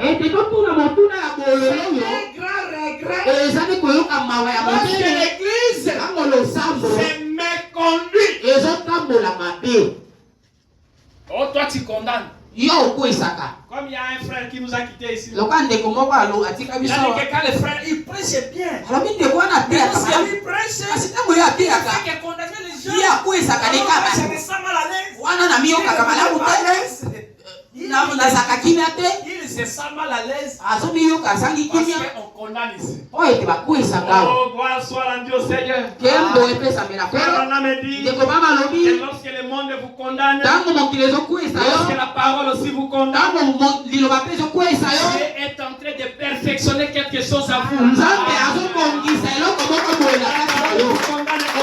Et c'est tout le monde c'est un grand regret parce que l'église s'est méconduite. Oh, toi tu condamnes. Yo, Isaka. Comme il y a un frère qui nous a quittés ici. Il a dit que quand les frères, ils prêchent bien. Alors, il dit quoi na terre Parce qu'il prêche, parce que vous y a dit il fait que condamner les gens. il y a quoi Isaka les Alors, gars. je me sens mal à l'aise. Wana na mio kakamala mutele. Na saka kimia te. Il se sent mal à l'aise. Azo mio kasangi Parce kimia. qu'on condamne ici. Oh, et ba quoi Isaka. Oh, gloire soit rendue au Seigneur. Kembo epesa mena Frère kwelo. Branham me dit De kobama que lobi. lorsque le monde vous condamne, Tango mokilezo quoi lorsque Isayo. la parole aussi vous condamne, Tango liloba peso quoi Isayo. Dieu est en train de perfectionner quelque chose à vous. Nzambe azo kongisa eloko moko boye na kati na yo.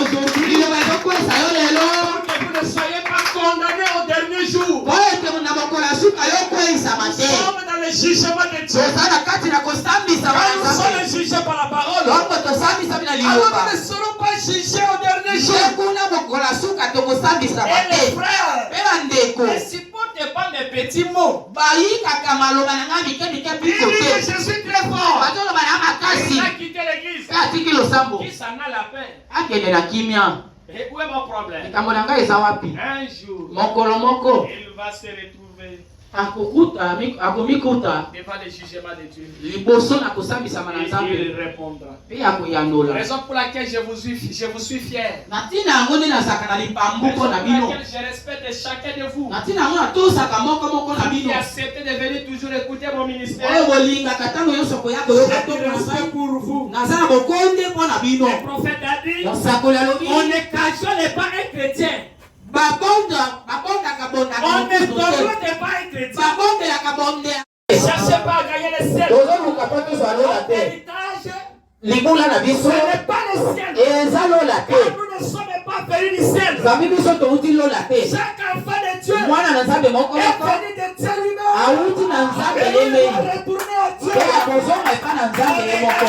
Aujourd'hui, liloba ezo quoi Isayo lelo. Pour que vous ne soyez pas condamnés au dernier jour. Boye te na mokola suka yo quoi Isa Nous mate. sommes dans le jugement de Dieu. Tosala kati na kosambisa Quand nous bana sommes Nzambe. jugés par la parole, Loko tosambisa bina alors liloba. nous ne serons pas jugés au dernier jour. Kuna mokola suka tokosambisa Et les bate. frères, Eba ndeko. ne supportez pas mes petits mots. Bayikaka maloba na ngai mike Il piko dit que te. je suis très fort. Bazoloba na makasi. Il a quitté l'église. Atiki losambo. Qui s'en a la peine? Akende na kimia. Et où est mon problème? Likambo na ngai eza wapi? Un jour, Mokolo moko il va se retrouver akokuta akomikuta devant le jugement de Dieu. liboso na kosambisama na Et Nzambe il répondra. mpe akoyandola. Raison pour laquelle je vous suis fier. Na ntina yango nde nazalaka na lipambu Raison mpo na pour bino. laquelle je respecte chacun de vous. Na ntina yango natosaka moko moko na Qui bino. acceptez de venir toujours écouter mon ministère. Oyo bolingaka ntango nyonso koya koyoka J'ai toko du na respect ngai. pour vous. Naza na bokonde mpo na bino. Le prophète a dit, Mosakoli alobi on ne cajole pas un chrétien. babondaka bondaka On ne mokusu te. donne pas un chrétien. Babondelaka bondela. Ne cherchez pas à gagner le ciel. tozoluka mpo tozwa lola te. L'héritage, libula na ce biso n'est pas le ciel. eza lola Car te. nous ne sommes pas venus du ciel. nzambe biso touti lola te. Chaque enfant de Dieu mwana na nzambe moko est moko venu de Dieu lui-même. awuti na nzambe Et ye il mei. va retourner à Dieu. mpe akozonga epa na nzambe ye moko.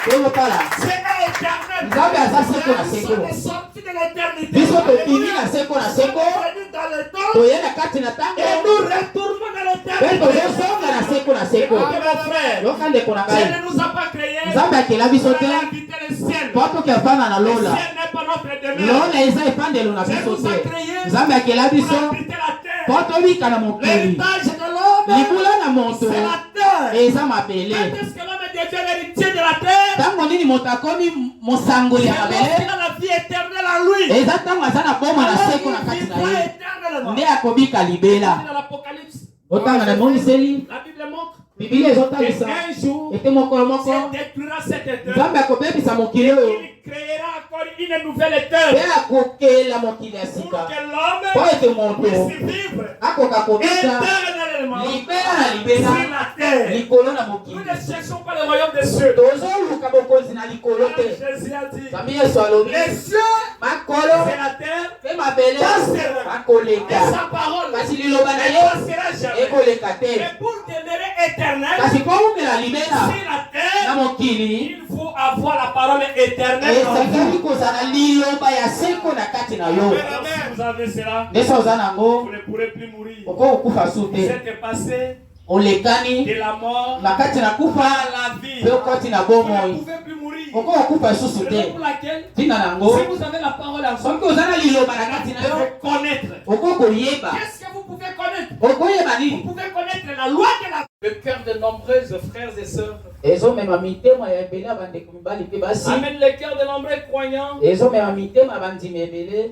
tozotala C'est éternel. nzambe aza seko na Nous seko. sommes sortis de l'éternité. biso tokimi na seko na Nous sommes seko venus dans le temps toye na kati na et ntango nous retournons dans mpe l'éternité. tozosonga na seko na seko. Ah, mon frère, yoka ndeko na Dieu ngai ne nous a pas créés nzambe akela biso pour te aller habiter le ciel. mpo toke afanda na Le lola. ciel n'est pas notre demeure. lola eza efandelo na Dieu biso nous a te. créés nzambe akela pour biso habiter la terre. mpo tobika na mokili. L'héritage de l'homme, libula na moto c'est la terre. eza Quand mabele. est-ce que l'homme devient l'héritier de la terre? ntango nini moto akomi mosangoli C'est ya lorsqu'il mabele a la vie éternelle en lui. eza ntango aza na boma na Alors, seko na il kati na vivra ye éternellement. nde akobika libela. Dans l'Apocalypse, otanga na moniseli la Bible montre biblia que ezotalisa un jour, ete mokolo moko Dieu détruira cette terre. nzambe akobebisa mokili oyo Il créera encore une nouvelle terre mpe akokela mokili ya pour sika que l'homme mpo ete moto puisse vivre akoka kobika éternellement libela na sur libela la terre. likolo na Nous mokili. ne cherchons pas le royaume des cieux. tozoluka bokonzi na likolo te. Jésus a dit, nzambe yesu alobi les cieux, makolo c'est la terre, mpe mabele et akoleka sa parole kasi liloba na ne ye passera jamais. ekoleka te. Et pour demeurer éternel kasi mpo umela libela sur la na terre, mokili il faut avoir la parole éternelle en esengeli vous. kozala liloba ya seko na kati na yo. Si vous avez cela, nde so oza nango vous ne pourrez plus mourir. okokokufa su Vous te. êtes passé olekani de la mort na kati na à kufa la vie. mpe okoti na Vous ne bomoi pouvez plus mourir. okokokufa lisusu C'est te. pour laquelle, ntina nango si vous avez la parole en vous, soki oza na liloba na kati vous na yo devez connaître. okokoyeba. Qu'est-ce que vous pouvez connaître? okoyeba Vous nini pouvez connaître la loi de la... Le cœur de nombreuses frères et sœurs ezomema mitema ya ebele ya bandeko mibali mpe basi amène le cœur de nombreux croyants ezomema mitema ya bandimi ebele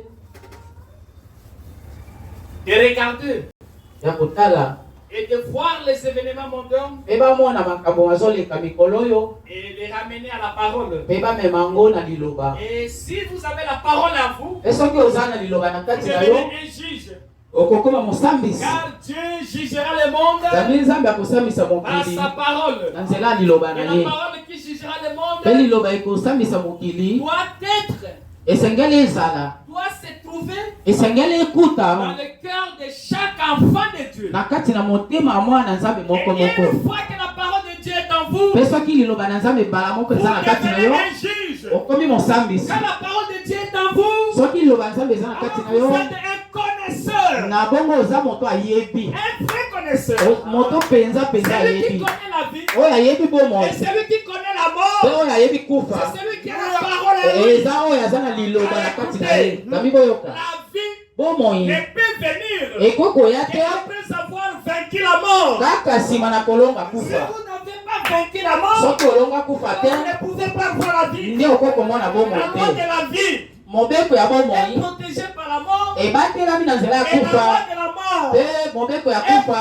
de regarder ya kotala et de voir les événements mondains mpe bamona makambo bazoleka mikolo oyo et les ramener à la parole. mpe bamema yango na liloba. Et si vous avez la parole à vous, mpe soki oza na liloba na vous kati na yo devenez un juge. okokoma mosambisi. Car Dieu jugera le monde nzambe nzambe akosambisa par mokili sa parole. na nzela ya liloba Et na la ye. parole qui jugera le mpe monde liloba ekosambisa mokili doit être, esengeli ezala doit se trouver esengeli dans ekuta le cœur de chaque enfant de Dieu. na kati na motema ya mwana nzambe Et moko moko. une fois que la parole de Dieu est en vous, mpe soki liloba na nzambe mbala moko vous eza na kati na yo devenez un juge. okomi mosambisi. Quand la parole de Dieu est en vous, soki liloba nzambe eza na kati alors na yo vous êtes un connaisseur, na bongo oza moto ayebi. un vrai connaisseur. et sœurs. Moto penza Celui qui yebi. connaît la vie Oyo ayebi bomo. et celui qui connaît la Pe mort, oyo ayebi kufa. c'est celui qui a la parole à lui. Eza oyo aza na liloba na kati na ye. Nami boyoka. La vie Bomoi. ne peut venir Ekokoya te après avoir vaincu la mort. kaka nsima na kolonga Si kufa. vous n'avez pas vaincu la mort, Soki olonga kufa vous te, ne pouvez pas voir la vie. nde okokomona bomoi La mort de te. la vie Mobeko ya est bomoi protégée par la mort ebatelami na nzela ya et la kufa mort de la mort. pe mobeko ya kufa